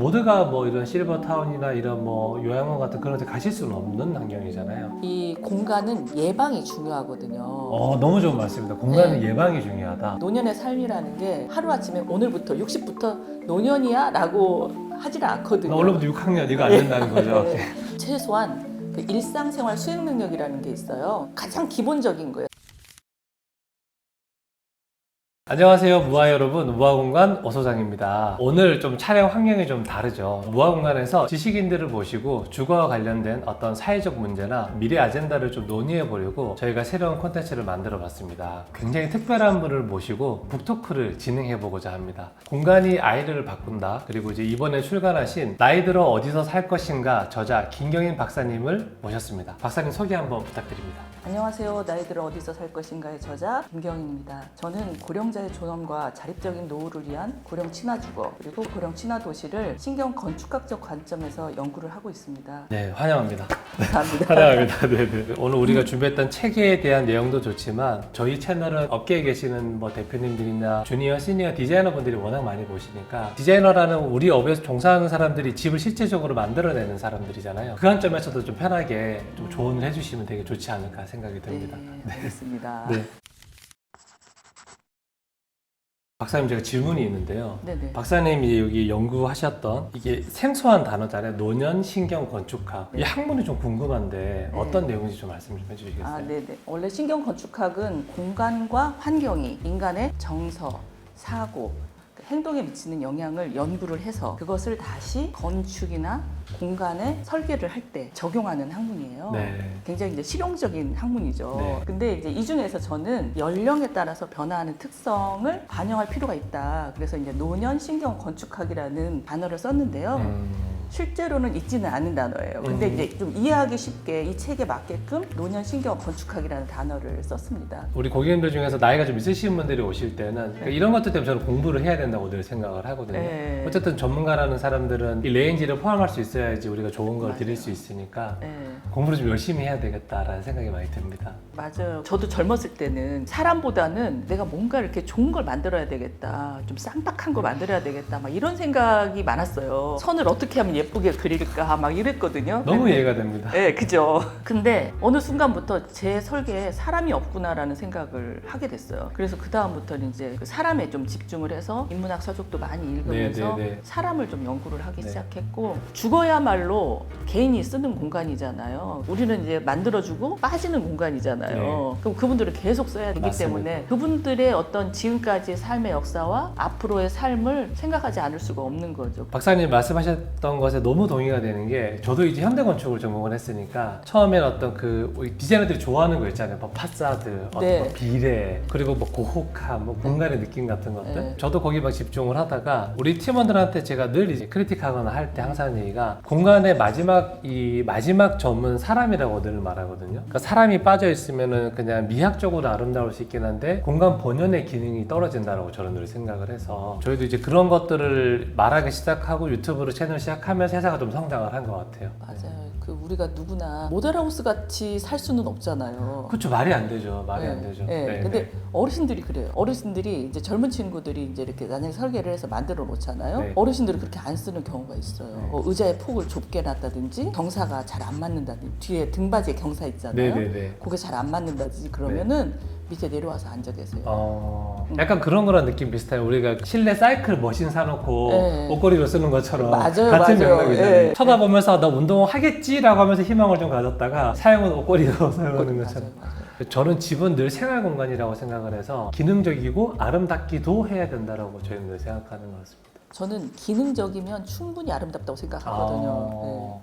모두가 뭐 이런 실버타운이나 이런 뭐 요양원 같은 그런 데 가실 수는 없는 환경이잖아요. 이 공간은 예방이 중요하거든요. 너무 좋은 말씀입니다. 공간은 네. 예방이 중요하다. 노년의 삶이라는 게 하루아침에 오늘부터 60부터 노년이야 라고 하지를 않거든요. 원래부터 6학년 이거 안 된다는 거죠. 네. 최소한 그 일상생활 수행 능력이라는 게 있어요. 가장 기본적인 거예요. 안녕하세요, 무아 여러분. 무아공간 오소장입니다. 오늘 좀 촬영 환경이 좀 다르죠. 무아공간에서 지식인들을 모시고 주거와 관련된 어떤 사회적 문제나 미래 아젠다를 좀 논의해 보려고 저희가 새로운 콘텐츠를 만들어 봤습니다. 굉장히 특별한 분을 모시고 북토크를 진행해 보고자 합니다. 공간이 아이를 바꾼다. 그리고 이제 이번에 출간하신 나이 들어 어디서 살 것인가 저자 김경인 박사님을 모셨습니다. 박사님 소개 한번 부탁드립니다. 안녕하세요. 나이 들어 어디서 살 것인가의 저자 김경인입니다. 저는 고령자의 존엄과 자립적인 노후를 위한 고령 친화주거 그리고 고령 친화도시를 신경 건축학적 관점에서 연구를 하고 있습니다. 네, 환영합니다. 감사합니다. 환영합니다. 네네. 오늘 우리가 준비했던 책에 대한 내용도 좋지만 저희 채널은 업계에 계시는 뭐 대표님들이나 주니어, 시니어 디자이너분들이 워낙 많이 보시니까 디자이너라는 우리 업에서 종사하는 사람들이 집을 실제적으로 만들어내는 사람들이잖아요. 그 관점에서도 좀 편하게 좀 조언을 해주시면 되게 좋지 않을까 생각이 듭니다. 네, 알겠습니다. 네. 박사님, 제가 질문이 있는데요. 네네. 박사님이 여기 연구하셨던 이게 생소한 단어잖아요. 노년 신경 건축학. 이 네. 학문이 좀 궁금한데 어떤 네. 내용인지 좀 말씀 좀 해주시겠어요? 아, 네네. 원래 신경 건축학은 공간과 환경이 인간의 정서, 사고, 행동에 미치는 영향을 연구를 해서 그것을 다시 건축이나 공간에 설계를 할 때 적용하는 학문이에요. 네. 굉장히 이제 실용적인 학문이죠. 네. 근데 이제 이 중에서 저는 연령에 따라서 변화하는 특성을 반영할 필요가 있다. 그래서 이제 노년 신경 건축학이라는 단어를 썼는데요. 실제로는 있지는 않은 단어예요. 근데 이제 좀 이해하기 쉽게 이 책에 맞게끔 노년 신경 건축학이라는 단어를 썼습니다. 우리 고객님들 중에서 나이가 좀 있으신 분들이 오실 때는 그러니까 이런 것들 때문에 저는 공부를 해야 된다고 늘 생각을 하거든요. 네. 어쨌든 전문가라는 사람들은 이 레인지를 포함할 수 있어야지 우리가 좋은 걸 맞아요. 드릴 수 있으니까 네. 공부를 좀 열심히 해야 되겠다라는 생각이 많이 듭니다. 맞아요. 저도 젊었을 때는 사람보다는 내가 뭔가 이렇게 좋은 걸 만들어야 되겠다. 좀 쌍박한 걸 만들어야 되겠다. 막 이런 생각이 많았어요. 선을 어떻게 하면 예쁘게 그릴까 막 이랬거든요. 너무 근데 이해가 됩니다. 네, 그죠. 근데 어느 순간부터 제 설계에 사람이 없구나라는 생각을 하게 됐어요. 그래서 그 다음부터는 이제 그 사람에 좀 집중을 해서 인문학 서적도 많이 읽으면서 네. 사람을 좀 연구를 하기 네. 시작했고 죽어야말로 개인이 쓰는 공간이잖아요. 우리는 이제 만들어주고 빠지는 공간이잖아요. 네. 그럼 그분들을 계속 써야 되기 맞습니다. 때문에 그분들의 어떤 지금까지의 삶의 역사와 앞으로의 삶을 생각하지 않을 수가 없는 거죠. 박사님 말씀하셨던 것에 너무 동의가 되는 게 저도 이제 현대건축을 전공을 했으니까 처음엔 어떤 그 우리 디자이너들이 좋아하는 거 있잖아요. 뭐 파사드, 어떤 네. 뭐 비례, 그리고 뭐 고혹함, 뭐 공간의 느낌 같은 것들. 네. 저도 거기 막 집중을 하다가 우리 팀원들한테 제가 늘 이제 크리틱하거나 할 때 항상 하는 얘기가 공간의 마지막 점은 사람이라고 늘 말하거든요. 그러니까 사람이 빠져 있으면은 그냥 미학적으로 아름다울 수 있긴 한데 공간 본연의 기능이 떨어진다라고 저는 늘 생각을 해서 저희도 이제 그런 것들을 말하기 시작하고 유튜브로 채널 시작하면서 회사가 좀 성장을 한 것 같아요. 맞아요. 그 우리가 누구나 모델하우스 같이 살 수는 없잖아요. 그렇죠. 말이 안 되죠. 말이 안 되죠. 네. 근데 어르신들이 그래요. 어르신들이 이제 젊은 친구들이 이제 이렇게 나중에 설계를 해서 만들어 놓잖아요. 네. 어르신들이 그렇게 안 쓰는 경우가 있어요. 네. 의자의 폭을 좁게 놨다든지 경사가 잘 안 맞는다든지 뒤에 등받이에 경사 있잖아요. 네네네. 그게 잘 안 맞는다든지 그러면은 밑에 내려와서 앉아 계세요. 약간 그런 거랑 느낌 비슷해요. 우리가 실내 사이클 머신 사놓고 네. 옷걸이로 쓰는 것처럼 맞아요, 같은 맞아요. 맥락이잖아요. 네. 쳐다보면서 나 운동하겠지라고 하면서 희망을 좀 가졌다가 사용은 옷걸이로 사용하는 것처럼. 맞아요. 저는 집은 늘 생활 공간이라고 생각을 해서 기능적이고 아름답기도 해야 된다라고 저희는 늘 생각하는 것 같습니다. 저는 기능적이면 충분히 아름답다고 생각하거든요. 네.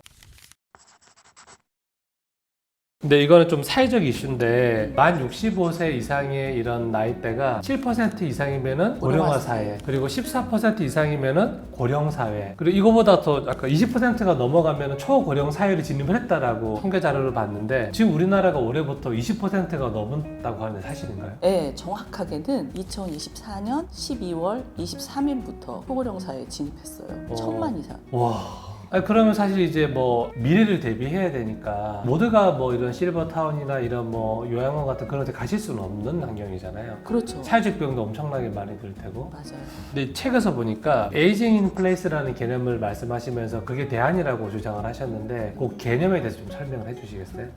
근데 이거는 좀 사회적 이슈인데 만 65세 이상의 이런 나이대가 7% 이상이면은 고령화 사회, 그리고 14% 이상이면은 고령 사회, 그리고 이거보다 더 아까 20%가 넘어가면은 초고령 사회를 진입을 했다라고 통계 자료를 봤는데 지금 우리나라가 올해부터 20%가 넘었다고 하는데 사실인가요? 네, 정확하게는 2024년 12월 23일부터 초고령 사회에 진입했어요. 1000만 이상. 와. 아니, 그러면 사실 이제 뭐 미래를 대비해야 되니까 모두가 뭐 이런 실버타운이나 이런 뭐 요양원 같은 그런 데 가실 수는 없는 환경이잖아요. 그렇죠. 사회적 비용도 엄청나게 많이 들 테고. 맞아요. 근데 책에서 보니까 에이징 인 플레이스라는 개념을 말씀하시면서 그게 대안이라고 주장을 하셨는데 그 개념에 대해서 좀 설명을 해주시겠어요?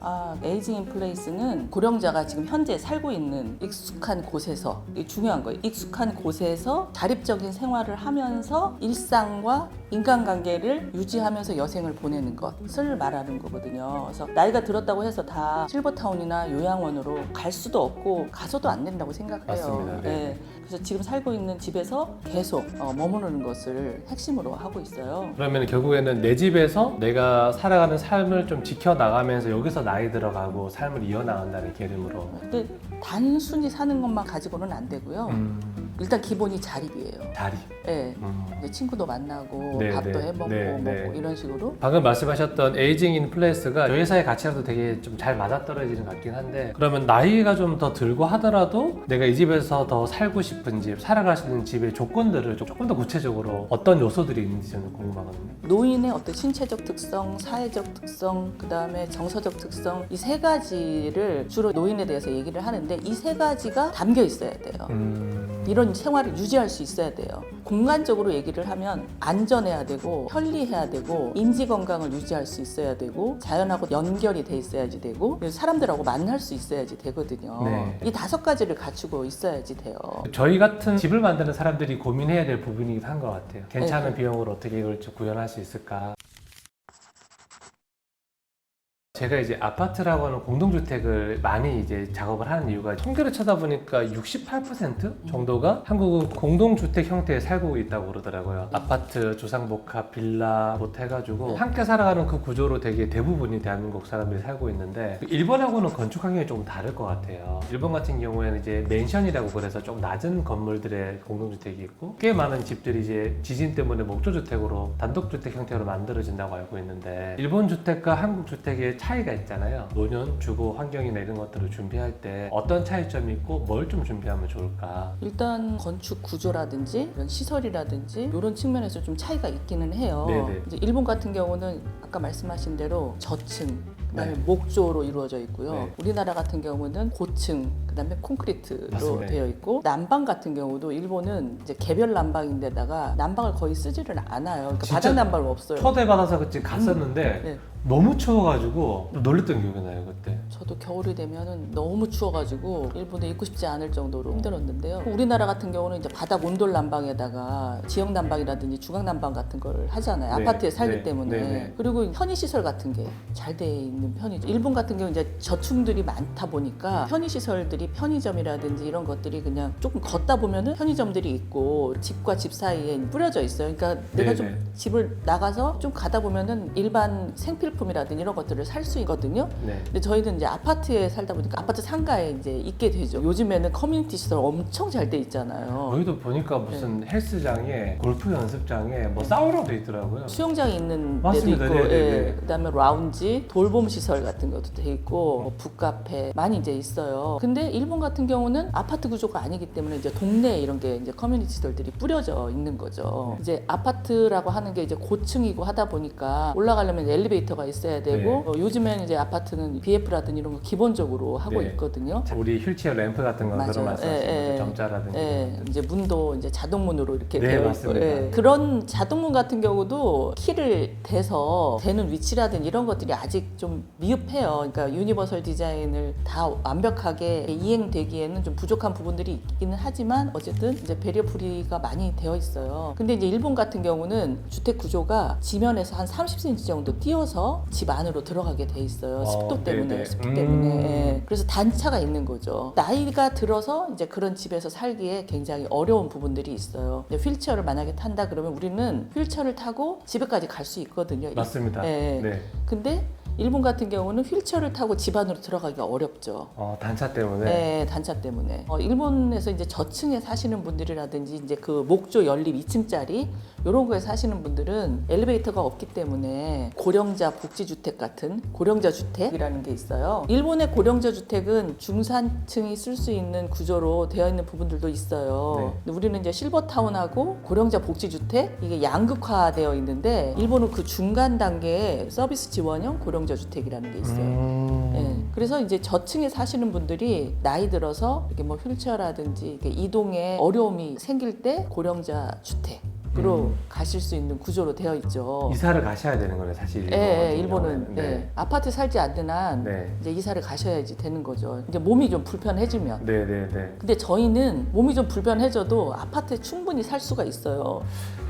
에이징 인 플레이스는 고령자가 지금 현재 살고 있는 익숙한 곳에서, 이게 중요한 거예요. 익숙한 곳에서 자립적인 생활을 하면서 일상과 인간관계를 유지하면서 여생을 보내는 것을 말하는 거거든요. 그래서 나이가 들었다고 해서 다 실버타운이나 요양원으로 갈 수도 없고 가서도 안 된다고 생각해요. 맞습니다. 네. 네. 그래서 지금 살고 있는 집에서 계속 머무르는 것을 핵심으로 하고 있어요. 그러면 결국에는 내 집에서 내가 살아가는 삶을 좀 지켜나가면서 여기서 나이 들어가고 삶을 이어나간다는 개념으로. 근데 단순히 사는 것만 가지고는 안 되고요. 일단 기본이 자립이에요. 자리. 네. 이제 친구도 만나고 네, 밥도 네. 해먹고 네, 뭐 네. 이런 식으로. 방금 말씀하셨던 에이징 인 플레이스가 저희 사회 가치랑도 되게 좀 잘 맞아떨어지는 것 같긴 한데, 그러면 나이가 좀 더 들고 하더라도 내가 이 집에서 더 살고 싶은 집, 살아갈 수 있는 집의 조건들을 조금 더 구체적으로 어떤 요소들이 있는지 저는 궁금하거든요. 노인의 어떤 신체적 특성, 사회적 특성, 그 다음에 정서적 특성, 이 세 가지를 주로 노인에 대해서 얘기를 하는데, 이 세 가지가 담겨 있어야 돼요. 이런 생활을 유지할 수 있어야 돼요. 공간적으로 얘기를 하면 안전해야 되고, 편리해야 되고, 인지 건강을 유지할 수 있어야 되고, 자연하고 연결이 돼 있어야지 되고, 사람들하고 만날 수 있어야지 되거든요. 네. 이 5가지를 갖추고 있어야지 돼요. 저희 같은 집을 만드는 사람들이 고민해야 될 부분이긴 한 것 같아요. 괜찮은 네. 비용으로 어떻게 이걸 좀 구현할 수 있을까. 제가 이제 아파트라고 하는 공동주택을 많이 이제 작업을 하는 이유가, 통계를 찾아보니까 68% 정도가 한국은 공동주택 형태에 살고 있다고 그러더라고요. 아파트, 주상복합, 빌라 뭐 해가지고 함께 살아가는 그 구조로 되게 대부분이 대한민국 사람들이 살고 있는데, 일본하고는 건축 환경이 조금 다를 것 같아요. 일본 같은 경우에는 이제 맨션이라고 그래서 좀 낮은 건물들의 공동주택이 있고, 꽤 많은 집들이 이제 지진 때문에 목조주택으로 단독주택 형태로 만들어진다고 알고 있는데, 일본 주택과 한국 주택의 차이가 있잖아요. 노년, 주거 환경이나 이런 것들을 준비할 때 어떤 차이점이 있고 뭘 좀 준비하면 좋을까? 일단 건축 구조라든지 이런 시설이라든지 이런 측면에서 좀 차이가 있기는 해요. 네네. 이제 일본 같은 경우는 아까 말씀하신 대로 저층, 그다음에 네. 목조로 이루어져 있고요. 네. 우리나라 같은 경우는 고층, 그다음에 콘크리트로 맞습니다. 되어 있고, 난방 같은 경우도 일본은 이제 개별 난방인데다가 난방을 거의 쓰지를 않아요. 그러니까 진짜 바닥 난방 없어요. 초대받아서 그때 갔었는데 네. 너무 추워가지고 놀랬던 기억이 나요 그때. 저도 겨울이 되면은 너무 추워가지고 일본에 있고 싶지 않을 정도로 힘들었는데요. 우리나라 같은 경우는 이제 바닥 온돌 난방에다가 지역 난방이라든지 중앙 난방 같은 걸 하잖아요. 네, 아파트에 살기 네, 때문에. 네, 네. 그리고 편의 시설 같은 게 잘 돼 있는 편이죠. 일본 같은 경우 이제 저층들이 많다 보니까 편의 시설들이 편의점이라든지 이런 것들이 그냥 조금 걷다 보면은 편의점들이 있고 집과 집 사이에 뿌려져 있어요. 그러니까 내가 네, 좀 네. 집을 나가서 좀 가다 보면은 일반 생필품이라든지 이런 것들을 살 수 있거든요. 네. 근데 저희는 이제 아파트에 살다 보니까 아파트 상가에 이제 있게 되죠. 요즘에는 커뮤니티 시설 엄청 잘 돼 있잖아요. 여기도 보니까 무슨 헬스장에 골프 연습장에 뭐 사우나도 있더라고요. 수영장이 있는 맞습니다. 데도 있고, 네네네. 그다음에 라운지, 돌봄 시설 같은 것도 돼 있고, 뭐 북카페 많이 이제 있어요. 근데 일본 같은 경우는 아파트 구조가 아니기 때문에 이제 동네에 이런 게 이제 커뮤니티 시설들이 뿌려져 있는 거죠. 이제 아파트라고 하는 게 이제 고층이고 하다 보니까 올라가려면 엘리베이터가 있어야 되고, 네. 요즘에는 이제 아파트는 BF라든지 이런 거 기본적으로 하고 네. 있거든요. 우리 휠체어 램프 같은 거 맞아요. 그런 말씀하시는 예, 거죠. 예. 점자라든지. 예, 이제 문도 이제 자동문으로 이렇게 네, 되어 있고, 맞습니다. 예. 그런 자동문 같은 경우도 키를 대서 되는 위치라든지 이런 것들이 아직 좀 미흡해요. 그러니까 유니버설 디자인을 다 완벽하게 이행되기에는 좀 부족한 부분들이 있기는 하지만 어쨌든 이제 배리어 프리가 많이 되어 있어요. 근데 이제 일본 같은 경우는 주택 구조가 지면에서 한 30cm 정도 띄어서 집 안으로 들어가게 돼 있어요. 습도 때문에, 네네. 습도 때문에. 예. 그래서 단차가 있는 거죠. 나이가 들어서 이제 그런 집에서 살기에 굉장히 어려운 부분들이 있어요. 근데 휠체어를 만약에 탄다 그러면 우리는 휠체어를 타고 집에까지 갈 수 있거든요. 맞습니다. 예. 네. 근데 일본 같은 경우는 휠체어를 타고 집 안으로 들어가기가 어렵죠. 단차 때문에. 네, 단차 때문에. 일본에서 이제 저층에 사시는 분들이라든지 이제 그 목조 연립 2층짜리 이런 거에 사시는 분들은 엘리베이터가 없기 때문에 고령자 복지주택 같은 고령자 주택이라는 게 있어요. 일본의 고령자 주택은 중산층이 쓸 수 있는 구조로 되어 있는 부분들도 있어요. 네. 근데 우리는 이제 실버타운하고 고령자 복지주택 이게 양극화되어 있는데 일본은 그 중간 단계에 서비스 지원형 고령자 주택이라는 게 있어요. 예, 그래서 이제 저층에 사시는 분들이 나이 들어서 이렇게 뭐 휠체어라든지 이렇게 이동에 어려움이 생길 때 고령자 주택으로 가실 수 있는 구조로 되어 있죠. 이사를 가셔야 되는 거네 사실. 일본 예, 같은 일본은 경우에는. 네. 아파트 살지 않는 한 네. 이제 이사를 가셔야지 되는 거죠. 이제 몸이 좀 불편해지면. 네네네. 근데 저희는 몸이 좀 불편해져도 아파트에 충분히 살 수가 있어요.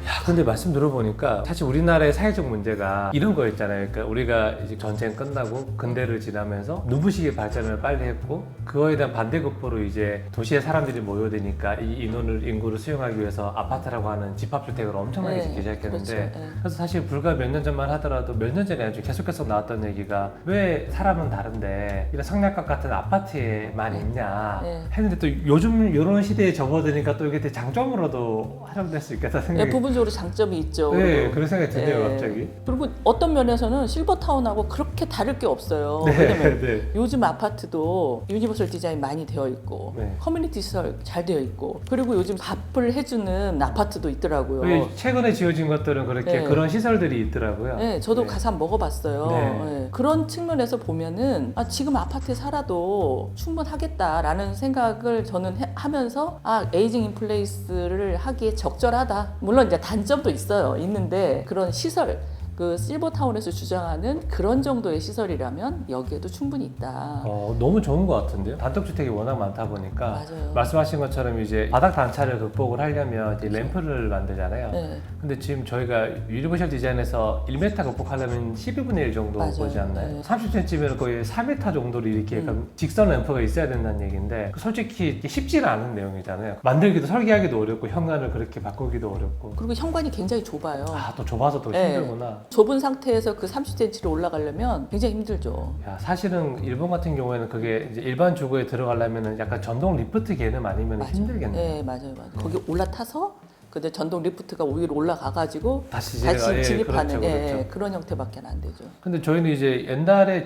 야, 근데 말씀 들어보니까 사실 우리나라의 사회적 문제가 이런 거였잖아요. 그러니까 우리가 이제 전쟁 끝나고 근대를 지나면서 눈부시게 발전을 빨리 했고 그거에 대한 반대급부로 이제 도시에 사람들이 모여드니까 이 인구를 수용하기 위해서 아파트라고 하는 집합주택을 엄청나게 짓기 시작했는데 그렇죠. 네. 그래서 사실 불과 몇 년 전만 하더라도 몇 년 전에 아주 계속 나왔던 얘기가 왜 사람은 다른데 이런 성냥갑 같은 아파트에만 있냐 네. 했는데 또 요즘 이런 시대에 접어드니까 또 이게 되게 장점으로도 활용될 수 있겠다 생각이 부분적으로 장점이 있죠. 네, 그리고. 그런 생각이 드네요, 갑자기. 그리고 어떤 면에서는 실버타운하고 그렇게 다를 게 없어요. 네, 왜냐면 네. 요즘 아파트도 유니버설 디자인 많이 되어 있고 네. 커뮤니티 시설 잘 되어 있고 그리고 요즘 밥을 해주는 아파트도 있더라고요. 왜 최근에 지어진 것들은 그렇게 네. 그런 시설들이 있더라고요. 네, 저도 네. 가서 한번 먹어봤어요. 네. 네. 그런 측면에서 보면은 지금 아파트에 살아도 충분하겠다라는 생각을 저는 하면서 에이징 인플레이스를 하기에 적절하다. 물론 이제 단점도 있는데 그런 시설 그 실버타운에서 주장하는 그런 정도의 시설이라면 여기에도 충분히 있다. 너무 좋은 것 같은데요. 단독주택이 워낙 많다 보니까 맞아요. 말씀하신 것처럼 이제 바닥 단차를 극복을 하려면 이제 램프를 만들잖아요. 네. 근데 지금 저희가 유니버셜 디자인에서 1m 극복하려면 12분의 1 정도 맞아요. 보지 않나요? 네. 30cm면 거의 4m 정도로 이렇게 약간 직선 램프가 있어야 된다는 얘기인데 솔직히 이게 쉽지는 않은 내용이잖아요. 만들기도 설계하기도 어렵고 현관을 그렇게 바꾸기도 어렵고 그리고 현관이 굉장히 좁아요. 또 좁아서 더 네. 힘들구나. 좁은 상태에서 그 30cm로 올라가려면 굉장히 힘들죠. 야, 사실은 일본 같은 경우에는 그게 이제 일반 주거에 들어가려면 약간 전동 리프트 개념 아니면 힘들겠네요. 네, 맞아요. 거기 올라타서 근데 전동 리프트가 위로 올라가가지고 다시 진입하는 그렇죠. 그런 형태밖에 안 되죠. 근데 저희는 이제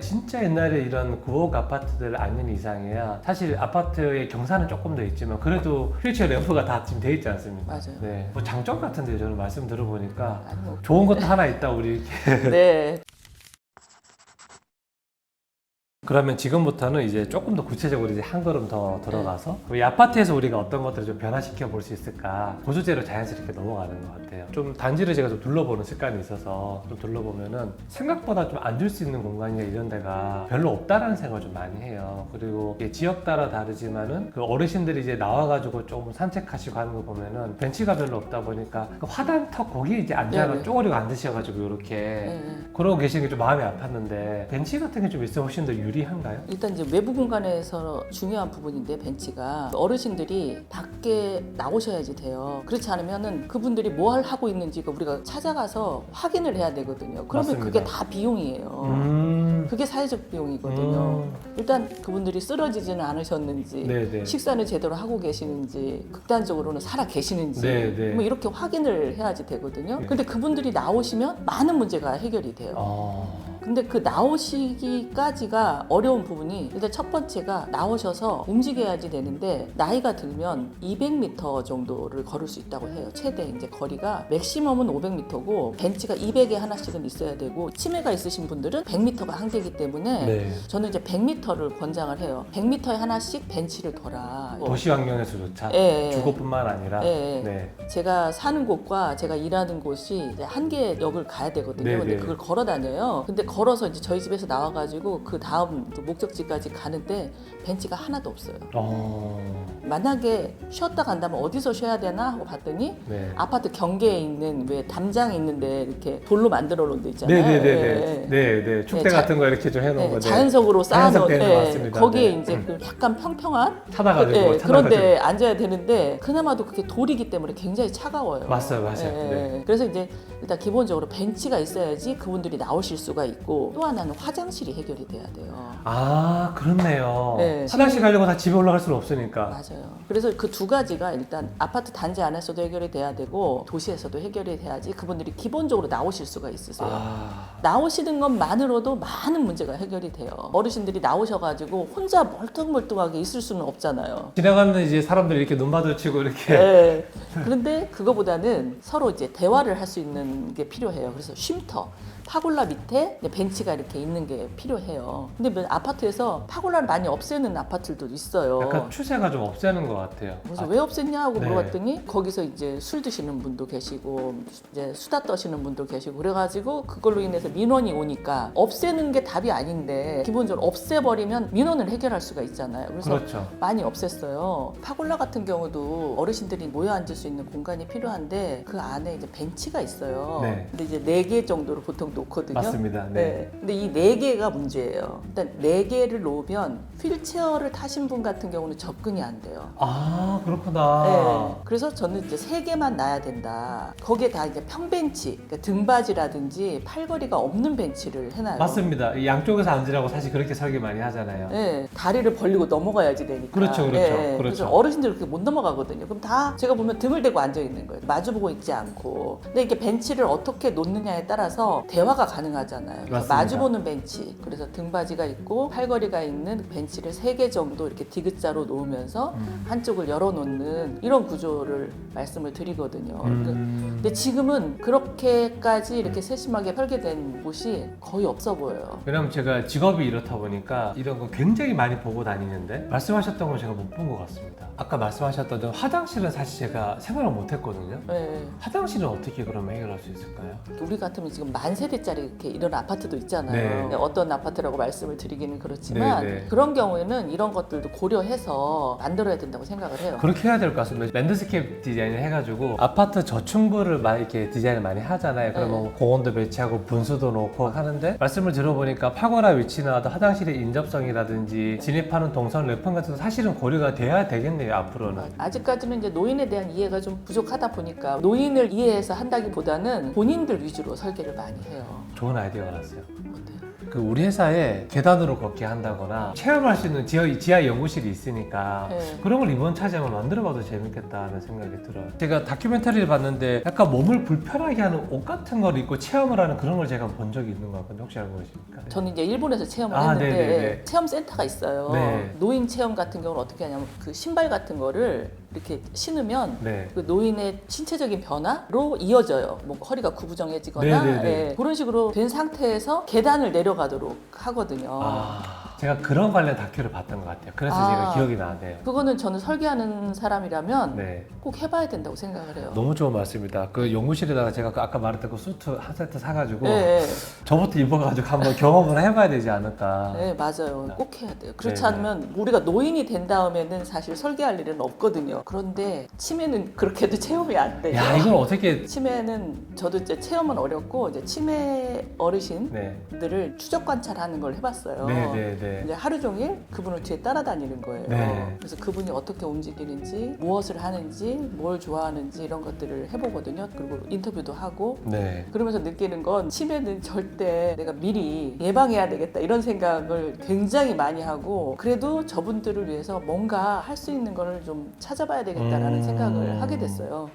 진짜 옛날에 이런 구옥 아파트들 아닌 이상이야 사실 아파트의 경사는 조금 더 있지만 그래도 휠체어 램프가 다 지금 돼 있지 않습니까? 맞아요. 네. 뭐 장점 같은데 저는 말씀 들어보니까 아니, 뭐. 좋은 것도 하나 있다 우리 이렇게. 네. 그러면 지금부터는 이제 조금 더 구체적으로 이제 한 걸음 더 들어가서 이 아파트에서 우리가 어떤 것들을 좀 변화시켜 볼 수 있을까 그 주제로 자연스럽게 넘어가는 것 같아요. 좀 단지를 제가 좀 둘러보는 습관이 있어서 좀 둘러보면은 생각보다 좀 앉을 수 있는 공간이나 이런 데가 별로 없다라는 생각을 좀 많이 해요. 그리고 이게 지역 따라 다르지만은 그 어르신들이 이제 나와가지고 조금 산책하시고 하는 거 보면은 벤치가 별로 없다 보니까 그 화단턱 거기 이제 앉아가 네네. 쪼그리고 앉으셔가지고 이렇게 네. 그러고 계시는 게 좀 마음이 아팠는데 벤치 같은 게 좀 있으면 훨씬 더 유리한가요? 일단 이제 외부 공간에서 중요한 부분인데 벤치가 어르신들이 밖에 나오셔야지 돼요. 그렇지 않으면은 그분들이 뭐 하고 있는지 우리가 찾아가서 확인을 해야 되거든요. 그러면 맞습니다. 그게 다 비용이에요. 그게 사회적 비용이거든요. 일단 그분들이 쓰러지지는 않으셨는지 네네. 식사는 제대로 하고 계시는지 극단적으로는 살아 계시는지 네네. 뭐 이렇게 확인을 해야지 되거든요. 네. 근데 그분들이 나오시면 많은 문제가 해결이 돼요. 근데 그 나오시기까지가 어려운 부분이 일단 첫 번째가 나오셔서 움직여야지 되는데 나이가 들면 200m 정도를 걸을 수 있다고 해요. 최대 이제 거리가 맥시멈은 500m고 벤치가 200에 하나씩은 있어야 되고 치매가 있으신 분들은 100m가 한계이기 때문에 네. 저는 이제 100m를 권장을 해요. 100m에 하나씩 벤치를 둬라. 도시 환경에서조차 예, 예. 주거뿐만 아니라 예, 예. 네. 제가 사는 곳과 제가 일하는 곳이 이제 한 개 역을 가야 되거든요. 네네. 근데 그걸 걸어 다녀요. 근데 걸어서 이제 저희 집에서 나와가지고 그 다음 목적지까지 가는데 벤치가 하나도 없어요. 만약에 쉬었다 간다면 어디서 쉬어야 되나 하고 봤더니 네. 아파트 경계에 있는 왜 담장 있는데 이렇게 돌로 만들어 놓은 데 있잖아요. 네네네네. 예, 네네. 축대 자- 같은 거 이렇게 좀 해놓은 거. 자연석으로 쌓아놓은 자연석대는 맞습니다. 거기에 네. 이제 그 약간 평평한 타다가지고 그런데 앉아야 되는데 그나마도 그게 돌이기 때문에 굉장히 차가워요. 맞아요. 예, 네. 그래서 이제 일단 기본적으로 벤치가 있어야지 그분들이 나오실 수가 있고 있고 또 하나는 화장실이 해결이 돼야 돼요. 아, 그렇네요. 네. 화장실 가려고 다 집에 올라갈 수는 없으니까. 맞아요. 그래서 그 두 가지가 일단 아파트 단지 안에서도 해결이 돼야 되고 도시에서도 해결이 돼야지 그분들이 기본적으로 나오실 수가 있으세요. 나오시는 것만으로도 많은 문제가 해결이 돼요. 어르신들이 나오셔가지고 혼자 멀뚱멀뚱하게 있을 수는 없잖아요. 지나가는 이제 사람들이 이렇게 눈 마주치고 이렇게. 네. 그런데 그거보다는 서로 이제 대화를 할 수 있는 게 필요해요. 그래서 쉼터, 파골라 밑에 벤치가 이렇게 있는 게 필요해요. 근데 뭐 아파트에서 파골라를 많이 없애는 아파트들도 있어요. 약간 추세가 좀 없애는 것 같아요. 그래서 왜 없앴냐 하고 네. 물어봤더니 거기서 이제 술 드시는 분도 계시고 이제 수다 떠시는 분도 계시고 그래가지고 그걸로 인해서 민원이 오니까 없애는 게 답이 아닌데 기본적으로 없애버리면 민원을 해결할 수가 있잖아요. 그래서 그렇죠. 많이 없앴어요. 파골라 같은 경우도 어르신들이 모여 앉을 수 있는 공간이 필요한데 그 안에 이제 벤치가 있어요. 네. 근데 이제 4개 정도로 보통 놓거든요. 맞습니다. 네. 근데 이 4개가 문제예요. 일단 4개를 놓으면 휠체어를 타신 분 같은 경우는 접근이 안 돼요. 아, 그렇구나. 네. 그래서 저는 이제 3개만 놔야 된다. 거기에 다 이제 평벤치, 그러니까 등받이라든지 팔걸이가 없는 벤치를 해놔요. 맞습니다. 이 양쪽에서 앉으라고 사실 그렇게 설계 많이 하잖아요. 네, 다리를 벌리고 넘어가야지 되니까. 그렇죠, 그렇죠, 그렇죠. 그래서 어르신들 그렇게 못 넘어가거든요. 그럼 다 제가 보면 등을 대고 앉아 있는 거예요. 마주보고 있지 않고. 근데 이게 벤치를 어떻게 놓느냐에 따라서 대화가 가능하잖아요. 그래서 맞습니다. 마주보는 벤치, 그래서 등받이가 있고 팔걸이가 있는 벤치를 3개 정도 이렇게 디귿자로 놓으면서 한쪽을 열어놓는 이런 구조를 말씀을 드리거든요. 근데 지금은 그렇게까지 이렇게 세심하게 설계된 곳이 거의 없어 보여요. 왜냐면 제가 직업이 이렇다 보니까 이런 거 굉장히 많이 보고 다니는데 말씀하셨던 건 제가 못 본 것 같습니다. 아까 말씀하셨던 저 화장실은 사실 제가 생각을 못 했거든요. 네. 화장실은 어떻게 그러면 해결할 수 있을까요? 우리 같으면 지금 만 세대짜리 이렇게 이런 아파트도 있잖아요. 네. 어떤 아파트라고 말씀을 드리기는 그렇지만 네, 네. 그런 경우에는 이런 것들도 고려해서 만들어야 된다고 생각을 해요. 그렇게 해야 될 것 같습니다. 랜드스케이프 디자인을 해가지고 아파트 저층부를 많이 이렇게 디자인을 많이 하잖아요. 그러면 공원도 배치하고 분수도 놓고 하는데 말씀을 들어보니까 파고라 위치나 화장실의 인접성이라든지 진입하는 동선 래퍼 같은 거 사실은 고려가 돼야 되겠네요, 앞으로는. 아직까지는 이제 노인에 대한 이해가 좀 부족하다 보니까 노인을 이해해서 한다기보다는 본인들 위주로 설계를 많이 해요. 좋은 아이디어가 났어요. 어때요? 그 우리 회사에 계단으로 걷게 한다거나 체험할 수 있는 지하 연구실이 있으니까 네. 그런 걸 이번 차지 한번 만들어봐도 재밌겠다는 생각이 들어요. 제가 다큐멘터리를 봤는데 약간 몸을 불편하게 하는 옷 같은 걸 입고 체험을 하는 그런 걸 제가 본 적이 있는 것 같은데 혹시 알고 계십니까? 네. 저는 이제 일본에서 체험을 아, 했는데 네네네. 체험 센터가 있어요. 네. 노인 체험 같은 경우는 어떻게 하냐면 그 신발 같은 거를 이렇게 신으면 네. 그 노인의 신체적인 변화로 이어져요. 뭐 허리가 구부정해지거나 네네네. 예, 그런 식으로 된 상태에서 계단을 내려가도록 하거든요. 제가 그런 관련 다큐를 봤던 것 같아요. 그래서 제가 기억이 나네요. 그거는 저는 설계하는 사람이라면 네. 꼭 해봐야 된다고 생각을 해요. 너무 좋은 말씀입니다. 그 연구실에다가 제가 아까 말했던 그 수트 한 세트 사가지고 네, 저부터 입어가지고 한번 경험을 해봐야 되지 않을까. 네, 맞아요. 꼭 해야 돼요. 그렇지 네네. 않으면 우리가 노인이 된 다음에는 사실 설계할 일은 없거든요. 그런데 치매는 그렇게도 체험이 안 돼요. 야, 이건 어떻게. 치매는 저도 이제 체험은 어렵고 이제 치매 어르신들을 네. 추적 관찰하는 걸 해봤어요. 네네네. 이제 하루 종일 그분을 뒤에 따라다니는 거예요. 네. 그래서 그분이 어떻게 움직이는지, 무엇을 하는지, 뭘 좋아하는지 이런 것들을 해보거든요. 그리고 인터뷰도 하고. 네. 그러면서 느끼는 건 치매는 절대 내가 미리 예방해야 되겠다 이런 생각을 굉장히 많이 하고 그래도 저분들을 위해서 뭔가 할 수 있는 거를 좀 찾아봐야 되겠다라는 생각을 하게 됐어요.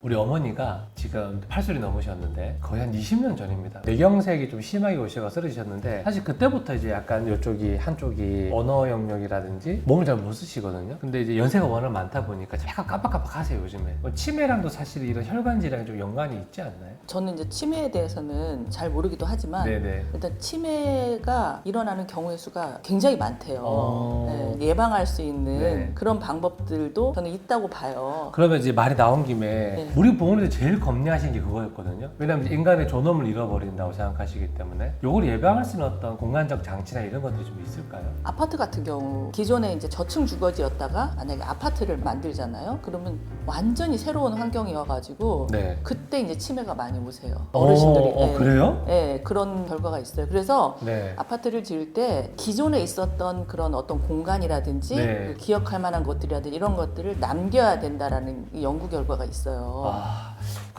우리 어머니가 지금 80이 넘으셨는데 거의 한 20년 전입니다. 뇌경색이 좀 심하게 오셔서 쓰러지셨는데 사실 그때부터 이제 약간 이쪽이 한쪽이 언어 영역이라든지 몸을 잘 못 쓰시거든요. 근데 이제 연세가 워낙 많다 보니까 약간 깜빡깜빡하세요 요즘에. 치매랑도 사실 이런 혈관 질환이 좀 연관이 있지 않나요? 저는 이제 치매에 대해서는 잘 모르기도 하지만 네네. 일단 치매가 일어나는 경우의 수가 굉장히 많대요. 네, 예방할 수 있는 네. 그런 방법들도 저는 있다고 봐요. 그러면 이제 말이 나온 김에 네. 우리 부모님들 제일 겁내하시는 게 그거였거든요. 왜냐하면 인간의 존엄을 잃어버린다고 생각하시기 때문에 이걸 예방할 수 있는 어떤 공간적 장치나 이런 것들이 좀 있을까요? 아파트 같은 경우 기존에 이제 저층 주거지였다가 만약에 아파트를 만들잖아요. 그러면 완전히 새로운 환경이어가지고 네. 그때 이제 치매가 많이 오세요. 어르신들이. 네. 그래요? 네, 그런 결과가 있어요. 그래서 네. 아파트를 지을 때 기존에 있었던 그런 어떤 공간이라든지 네. 그 기억할 만한 것들이라든지 이런 것들을 남겨야 된다라는 이 연구 결과가 있어요.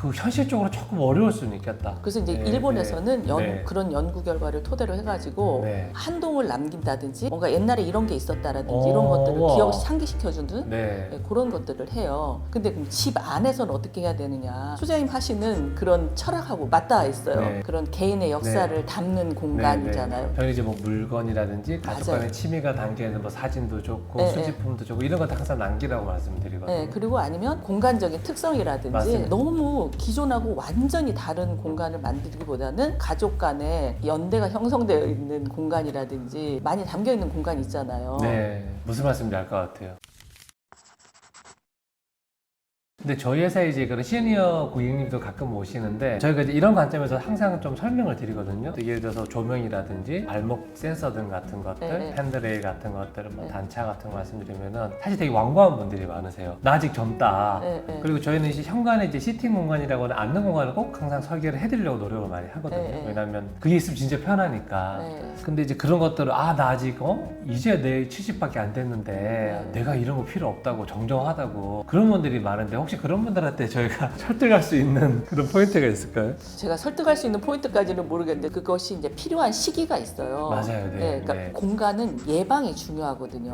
그 현실적으로 조금 어려울 수는 있겠다. 그래서 이제 네, 일본에서는 네. 그런 연구 결과를 토대로 해가지고 네. 한동을 남긴다든지 뭔가 옛날에 이런 게 있었다라든지 오, 이런 것들을 우와. 기억 상기시켜주는 네. 네, 그런 것들을 해요. 근데 그럼 집 안에서는 어떻게 해야 되느냐? 소장님 하시는 그런 철학하고 맞닿아 있어요. 네. 그런 개인의 역사를 담는 공간이잖아요. 저는 이제 뭐 물건이라든지 가족 간의 맞아요. 취미가 담겨 있는 뭐 사진도 좋고 네, 수집품도 좋고 이런 거 항상 남기라고 말씀드리거든요. 네, 그리고 아니면 공간적인 특성이라든지 맞습니다. 너무 기존하고 완전히 다른 공간을 만들기보다는 가족 간에 연대가 형성되어 있는 공간이라든지 많이 담겨 있는 공간이 있잖아요. 네, 무슨 말씀인지 알 것 같아요. 근데 저희 회사에 이제 그런 시니어 고객님도 가끔 오시는데 저희가 이제 이런 관점에서 항상 좀 설명을 드리거든요. 예를 들어서 조명이라든지 발목 센서 등 같은 것들, 네. 핸드레일 같은 것들, 뭐 네. 단차 같은 거 말씀드리면은 사실 되게 완고한 분들이 많으세요. 나 아직 젊다. 네. 그리고 저희는 이제 현관에 이제 시팅 공간이라거나 앉는 공간을 꼭 항상 설계를 해드리려고 노력을 많이 하거든요. 네. 왜냐면 그게 있으면 진짜 편하니까. 네. 근데 이제 그런 것들을 나 아직 이제 내 70밖에 안 됐는데 내가 이런 거 필요 없다고 정정하다고 그런 분들이 많은데 혹시 그런 분들한테 저희가 설득할 수 있는 그런 포인트가 있을까요? 제가 설득할 수 있는 포인트까지는 모르겠는데 그것이 이제 필요한 시기가 있어요. 맞아요, 네, 그러니까 네. 공간은 예방이 중요하거든요.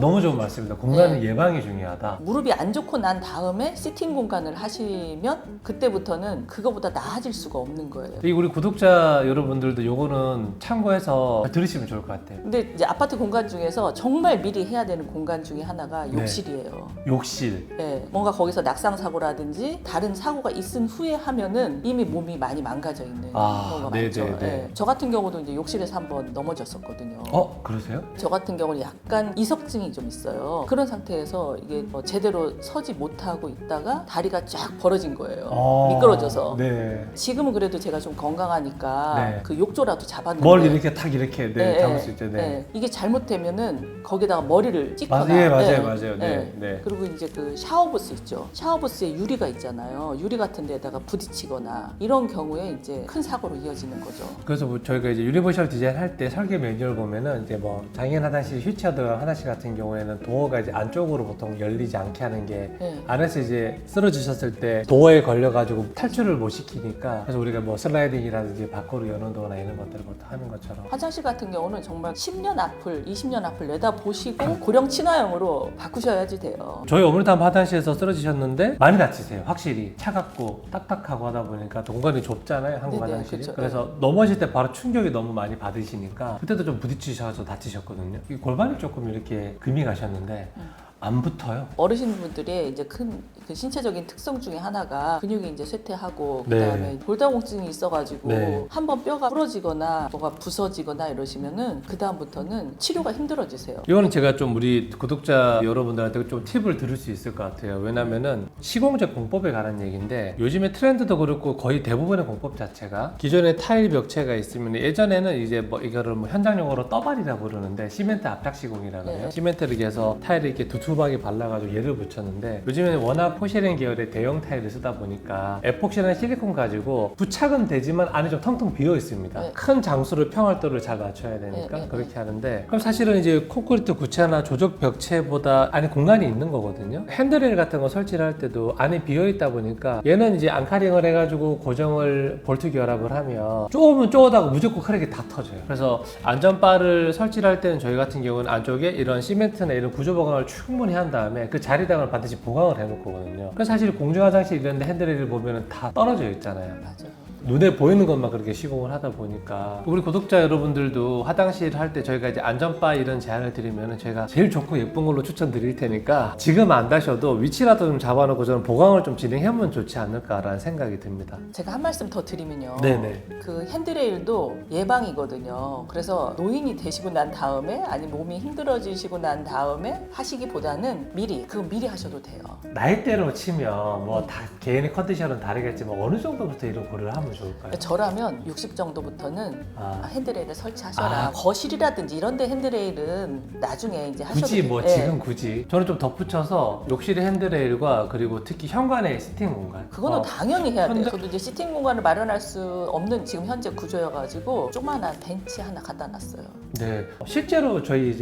너무 좋은 말씀입니다. 공간은 네. 예방이 중요하다. 무릎이 안 좋고 난 다음에 시팅 공간을 하시면 그때부터는 그거보다 나아질 수가 없는 거예요. 이 우리 구독자 여러분들도 요거는 참고해서 들으시면 좋을 것 같아요. 근데 이제 아파트 공간 중에서 정말 미리 해야 되는 공간 중에 하나가 네. 욕실이에요. 욕실. 네, 뭔가 거기서 낙상 사고라든지 다른 사고가 있은 후에 하면은 이미 몸이 많이 망가져 있는 경우가 네, 많죠. 네, 네. 네. 저 같은 경우도 이제 욕실에서 한번 넘어졌었거든요. 그러세요? 저 같은 경우는 약간 이석증이 좀 있어요. 그런 상태에서 이게 제대로 서지 못하고 있다가 다리가 쫙 벌어진 거예요. 미끄러져서. 네. 지금은 그래도 제가 좀 건강하니까 네. 그 욕조라도 잡았는데 뭘 이렇게 탁 이렇게 네, 잡을 수 있죠. 네. 네. 이게 잘못되면은 거기다가 머리를 찍거나 예, 맞아요. 네. 네. 그리고 이제 그 샤워부스 있죠. 샤워부스에 유리가 있잖아요. 유리 같은 데다가 부딪히거나 이런 경우에 이제 큰 사고로 이어지는 거죠. 그래서 뭐 저희가 이제 유니버셜 디자인 할 때 설계 매뉴얼 보면은 이제 뭐 장애인 화장실, 휠체어 들어간 화장실 같은 경우에는 도어가 이제 안쪽으로 보통 열리지 않게 하는 게 네. 안에서 이제 쓰러지셨을 때 도어에 걸려가지고 탈출을 못 시키니까 그래서 우리가 뭐 슬라이딩이라든지 밖으로 여는 도어나 이런 것들을 보통 하는 것처럼 화장실 같은 경우는 정말 10년 앞을, 20년 앞을 내다보시고 고령 친화형으로 바꾸셔야지 돼요. 저희 어머니도 한번 화장실에서 쓰러지셨는데 많이 다치세요. 확실히 차갑고 딱딱하고 하다 보니까 공간이 좁잖아요, 한국 네네, 화장실이. 그쵸. 그래서 넘어질 때 바로 충격이 너무 많이 받으시니까 그때도 좀 부딪히셔서 다치셨거든요. 이 골반이 조금 이렇게 금이 가셨는데 안 붙어요. 어르신분들의 이제 큰 그 신체적인 특성 중에 하나가 근육이 이제 쇠퇴하고 네. 그다음에 골다공증이 있어가지고 네. 한번 뼈가 부러지거나 뭐가 부서지거나 이러시면은 그 다음부터는 치료가 힘들어지세요. 이거는 제가 좀 우리 구독자 여러분들한테 좀 팁을 드릴 수 있을 것 같아요. 왜냐면은 시공제 공법에 관한 얘기인데 요즘에 트렌드도 그렇고 거의 대부분의 공법 자체가 기존에 타일 벽체가 있으면 예전에는 이제 뭐 이거를 뭐 현장 용어로 떠발이라고 그러는데 시멘트 압착 시공이라고 해요. 네. 시멘트를 이렇게 타일에 이렇게 두툼하게 발라가지고 예를 붙였는데 요즘에는 워낙 포시린 계열의 대형 타일을 쓰다 보니까 에폭시나 실리콘 가지고 부착은 되지만 안에 좀 텅텅 비어 있습니다. 네. 큰 장수를 평활도를 잘 맞춰야 되니까 네. 그렇게 하는데 그럼 사실은 이제 콘크리트 구체나 조적 벽체보다 안에 공간이 있는 거거든요. 핸드레일 같은 거 설치를 할 때도 안에 비어 있다 보니까 얘는 이제 앙카링을 해가지고 고정을 볼트 결합을 하면 조금은 쪼다가 무조건 크랙이 다 터져요. 그래서 안전바를 설치를 할 때는 저희 같은 경우는 안쪽에 이런 시멘트나 이런 구조 보강을 충분히 한 다음에 그 자리당을 반드시 보강을 해놓을 거거든요. 그래서 사실 공중 화장실 이런 데 핸드레일을 보면 다 떨어져 있잖아요. 맞아요. 눈에 보이는 것만 그렇게 시공을 하다 보니까 우리 구독자 여러분들도 화장실 할 때 저희가 이제 안전바 이런 제안을 드리면 저희가 제일 좋고 예쁜 걸로 추천드릴 테니까 지금 안 다셔도 위치라도 좀 잡아놓고 저는 보강을 좀 진행하면 좋지 않을까라는 생각이 듭니다. 제가 한 말씀 더 드리면요. 네네. 그 핸드레일도 예방이거든요. 그래서 노인이 되시고 난 다음에 아니 몸이 힘들어지시고 난 다음에 하시기보다는 그건 미리 하셔도 돼요. 나이대로 치면 뭐 다 개인의 컨디션은 다르겠지만 어느 정도부터 이런 고려를 하면 하면 좋을까요? 저라면 60 정도부터는 아. 핸드레일을 설치하셔라. 아. 거실이라든지 이런 데 핸드레일은 나중에 이제 하셔도 굳이 뭐 돼요. 지금 굳이 저는 좀 덧붙여서 욕실의 핸드레일과 그리고 특히 현관의 시팅 공간 그거는 당연히 해야 돼요. 현대- 저도 이제 시팅 공간을 마련할 수 없는 지금 현재 구조여가지고 조그만한 벤치 하나 갖다 놨어요. 네, 실제로 저희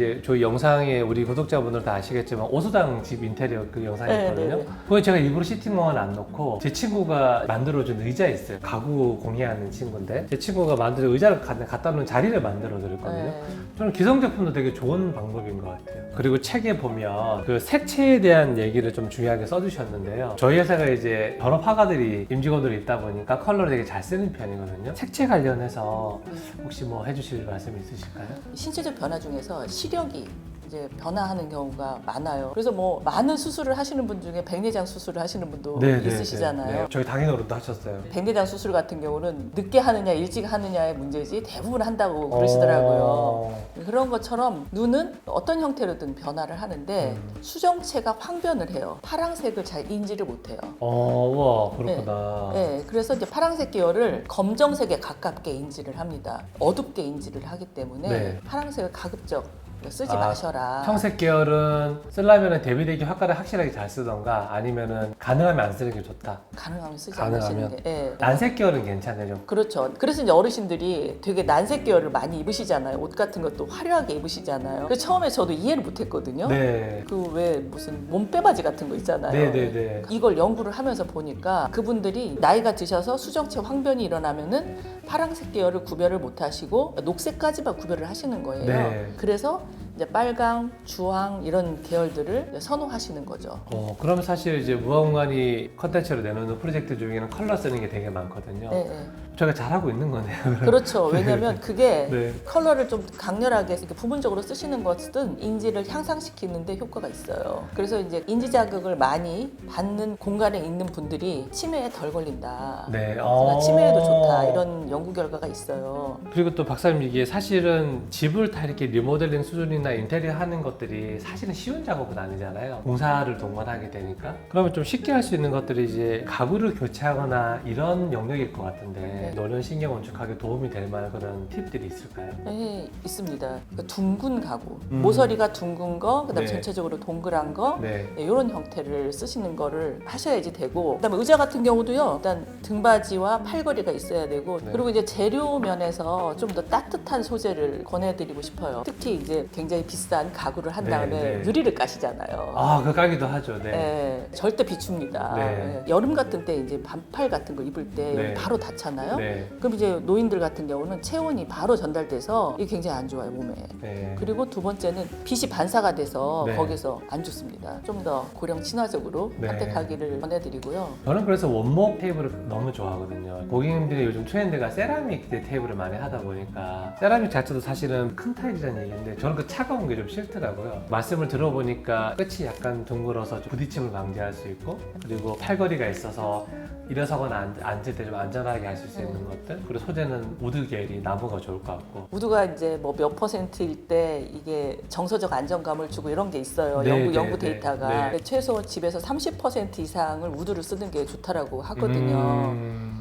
영상에 우리 구독자분들 다 아시겠지만 오소장 집 인테리어 그 영상이 네, 있거든요. 네, 네. 그거 제가 일부러 시팅 공간 안 넣고 제 친구가 만들어준 의자 있어요. 가구 공예하는 친구인데 제 친구가 만들어 의자를 갖다 놓은 자리를 만들어 드렸거든요. 네. 저는 기성 제품도 되게 좋은 방법인 것 같아요. 그리고 책에 보면 그 색채에 대한 얘기를 좀 중요하게 써주셨는데요. 저희 회사가 이제 전업 화가들이 임직원들이 있다 보니까 컬러를 되게 잘 쓰는 편이거든요. 색채 관련해서 혹시 뭐 해주실 말씀 있으실까요? 신체적 변화 중에서 시력이 이제 변화하는 경우가 많아요. 그래서 뭐 많은 수술을 하시는 분 중에 백내장 수술을 하시는 분도 있으시잖아요. 네. 저희 당연으로도 하셨어요. 백내장 수술 같은 경우는 늦게 하느냐 일찍 하느냐의 문제지 대부분 한다고 그러시더라고요. 그런 것처럼 눈은 어떤 형태로든 변화를 하는데 수정체가 황변을 해요. 파랑색을 잘 인지를 못해요. 와, 그렇구나. 네, 그래서 이제 파랑색 계열을 검정색에 가깝게 인지를 합니다. 어둡게 인지를 하기 때문에 네. 파랑색을 가급적 쓰지 마셔라. 청색 계열은 쓰려면 대비되기 효과를 확실하게 잘 쓰던가 아니면은 가능하면 안 쓰는 게 좋다. 가능하면 쓰지 가능하면. 않으시는 게. 예. 난색 계열은 괜찮아요. 좀. 그렇죠. 그래서 이제 어르신들이 되게 난색 계열을 많이 입으시잖아요. 옷 같은 것도 화려하게 입으시잖아요. 그래서 처음에 저도 이해를 못했거든요. 네. 그 왜 무슨 몸빼바지 같은 거 있잖아요. 네네네. 이걸 연구를 하면서 보니까 그분들이 나이가 드셔서 수정체 황변이 일어나면은 파란색 계열을 구별을 못 하시고 녹색까지만 구별을 하시는 거예요. 네. 그래서 이제 빨강, 주황 이런 계열들을 선호하시는 거죠. 그러면 사실 이제 무화공간이 컨텐츠로 내놓는 프로젝트 중에는 컬러 쓰는 게 되게 많거든요. 네, 네. 저희가 잘하고 있는 거네요. 그렇죠. 왜냐하면 그게 네. 컬러를 좀 강렬하게 이렇게 부분적으로 쓰시는 것은 인지를 향상시키는 데 효과가 있어요. 그래서 이제 인지 자극을 많이 받는 공간에 있는 분들이 치매에 덜 걸린다. 네. 치매에도 좋다. 이런 연구 결과가 있어요. 그리고 또 박사님 이게 사실은 집을 다 이렇게 리모델링 수준이나 인테리어 하는 것들이 사실은 쉬운 작업은 아니잖아요. 공사를 동반하게 되니까. 그러면 좀 쉽게 할 수 있는 것들이 이제 가구를 교체하거나 이런 영역일 것 같은데 네. 노년 신경 건축하기 도움이 될 만한 그런 팁들이 있을까요? 네, 있습니다. 그러니까 둥근 가구, 모서리가 둥근 거, 그다음에 네. 전체적으로 동그란 거, 네. 이런 형태를 쓰시는 거를 하셔야지 되고, 그다음에 의자 같은 경우도요. 일단 등받이와 팔걸이가 있어야 되고, 네. 그리고 이제 재료 면에서 좀 더 따뜻한 소재를 권해드리고 싶어요. 특히 이제 굉장히 비싼 가구를 한 네, 다음에 네. 유리를 까시잖아요. 그거 까기도 하죠. 네. 네, 절대 비춥니다. 네. 여름 같은 때 이제 반팔 같은 거 입을 때 네. 바로 닿잖아요. 네. 그럼 이제 노인들 같은 경우는 체온이 바로 전달돼서 이게 굉장히 안 좋아요, 몸에. 네. 그리고 두 번째는 빛이 반사가 돼서 네. 거기서 안 좋습니다. 좀 더 고령 친화적으로 네. 선택하기를 권해드리고요. 저는 그래서 원목 테이블을 너무 좋아하거든요. 고객님들이 요즘 트렌드가 세라믹 테이블을 많이 하다 보니까 세라믹 자체도 사실은 큰 타일이라는 얘기인데 저는 그 차가운 게 좀 싫더라고요. 말씀을 들어보니까 끝이 약간 둥글어서 좀 부딪힘을 방지할 수 있고 그리고 팔걸이가 있어서 일어서거나 앉을 때 좀 안전하게 하실 수 있는 것들 그리고 소재는 우드 계열이 나무가 좋을 것 같고 우드가 이제 뭐 몇 퍼센트일 때 이게 정서적 안정감을 주고 이런 게 있어요. 네, 연구 네, 데이터가. 네. 근데 최소 집에서 30% 이상을 우드를 쓰는 게 좋다라고 하거든요.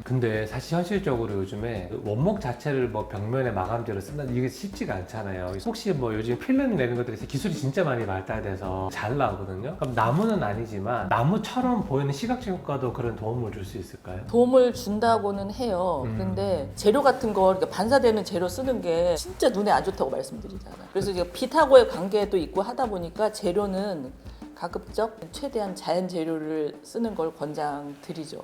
근데 사실 현실적으로 요즘에 원목 자체를 뭐 벽면에 마감재로 쓴다 이게 쉽지가 않잖아요. 혹시 뭐 요즘 필름 내는 것들이 기술이 진짜 많이 발달돼서 잘 나오거든요. 그럼 나무는 아니지만 나무처럼 보이는 시각적 효과도 그런 도움을 줄 수 있을까요? 도움을 준다고는 해요. 근데 재료 같은 거 이렇게 반사되는 재료 쓰는 게 진짜 눈에 안 좋다고 말씀드리잖아요. 그래서 이제 빛하고의 관계도 있고 하다 보니까 재료는 가급적 최대한 자연 재료를 쓰는 걸 권장드리죠.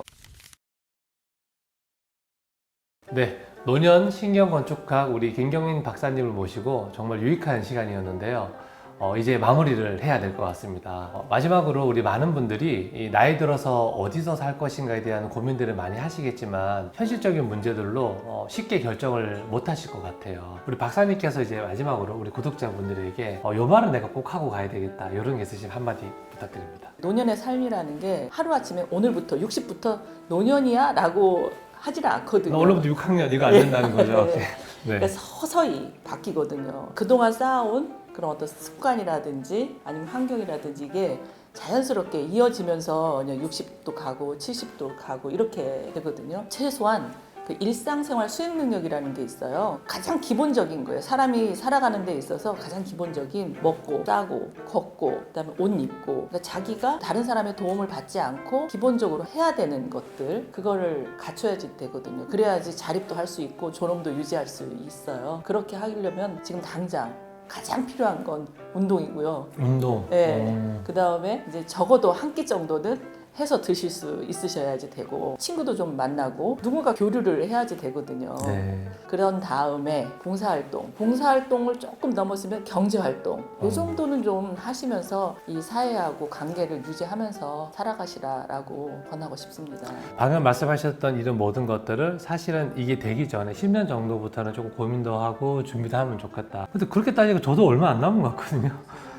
네, 노년 신경건축학 우리 김경민 박사님을 모시고 정말 유익한 시간이었는데요. 이제 마무리를 해야 될 것 같습니다. 마지막으로 우리 많은 분들이 이 나이 들어서 어디서 살 것인가에 대한 고민들을 많이 하시겠지만 현실적인 문제들로 쉽게 결정을 못 하실 것 같아요. 우리 박사님께서 이제 마지막으로 우리 구독자분들에게 요 말은 내가 꼭 하고 가야 되겠다 이런 게 있으시면 한마디 부탁드립니다. 노년의 삶이라는 게 하루아침에 오늘부터 60부터 노년이야 라고 하지는 않거든요. 원래부터 6학년 이거 안 된다는 거죠? 네. 네. 그러니까 서서히 바뀌거든요. 그동안 쌓아온 그런 어떤 습관이라든지 아니면 환경이라든지 이게 자연스럽게 이어지면서 60도 가고 70도 가고 이렇게 되거든요. 최소한 그 일상생활 수행 능력이라는 게 있어요. 가장 기본적인 거예요. 사람이 살아가는 데 있어서 가장 기본적인 먹고, 싸고, 걷고, 그다음에 옷 입고, 그러니까 자기가 다른 사람의 도움을 받지 않고 기본적으로 해야 되는 것들, 그거를 갖춰야지 되거든요. 그래야지 자립도 할 수 있고 존엄도 유지할 수 있어요. 그렇게 하려면 지금 당장 가장 필요한 건 운동이고요. 운동. 네. 그 다음에 이제 적어도 한 끼 정도는 해서 드실 수 있으셔야지 되고, 친구도 좀 만나고 누군가 교류를 해야지 되거든요. 네. 그런 다음에 봉사활동을 조금 넘었으면 경제활동, 이 정도는 좀 하시면서 이 사회하고 관계를 유지하면서 살아가시라라고 권하고 싶습니다. 방금 말씀하셨던 이런 모든 것들을 사실은 이게 되기 전에 10년 정도부터는 조금 고민도 하고 준비도 하면 좋겠다. 근데 그렇게 따지고 저도 얼마 안 남은 것 같거든요.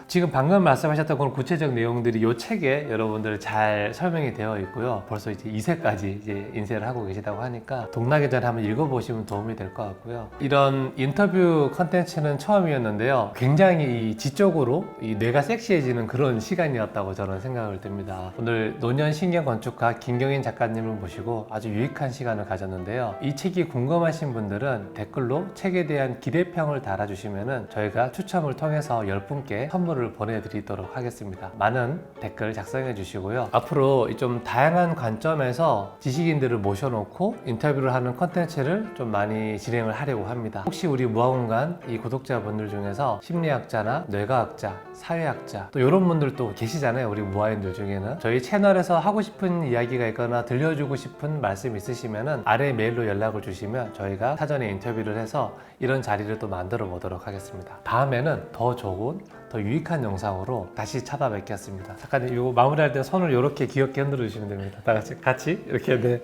지금 방금 말씀하셨던 그런 구체적 내용들이 이 책에 여러분들 잘 설명이 되어 있고요. 벌써 이제 2세까지 이제 인쇄를 하고 계시다고 하니까 동나기 전에 한번 읽어보시면 도움이 될 것 같고요. 이런 인터뷰 컨텐츠는 처음이었는데요. 굉장히 지적으로 이 뇌가 섹시해지는 그런 시간이었다고 저는 생각을 듭니다. 오늘 노년신경건축가 김경인 작가님을 모시고 아주 유익한 시간을 가졌는데요. 이 책이 궁금하신 분들은 댓글로 책에 대한 기대평을 달아주시면은 저희가 추첨을 통해서 10분께 선물을 보내드리도록 하겠습니다. 많은 댓글 작성해 주시고요. 앞으로 좀 다양한 관점에서 지식인들을 모셔놓고 인터뷰를 하는 컨텐츠를 좀 많이 진행을 하려고 합니다. 혹시 우리 무화공간 이 구독자분들 중에서 심리학자나 뇌과학자, 사회학자 또 이런 분들도 계시잖아요. 우리 무화인들 중에는. 저희 채널에서 하고 싶은 이야기가 있거나 들려주고 싶은 말씀 있으시면은 아래 메일로 연락을 주시면 저희가 사전에 인터뷰를 해서 이런 자리를 또 만들어 보도록 하겠습니다. 다음에는 더 좋은 더 유익한 영상으로 다시 찾아뵙겠습니다. 작가님 이거 마무리할 때 손을 이렇게 귀엽게 흔들어 주시면 됩니다. 다 같이 이렇게. 네.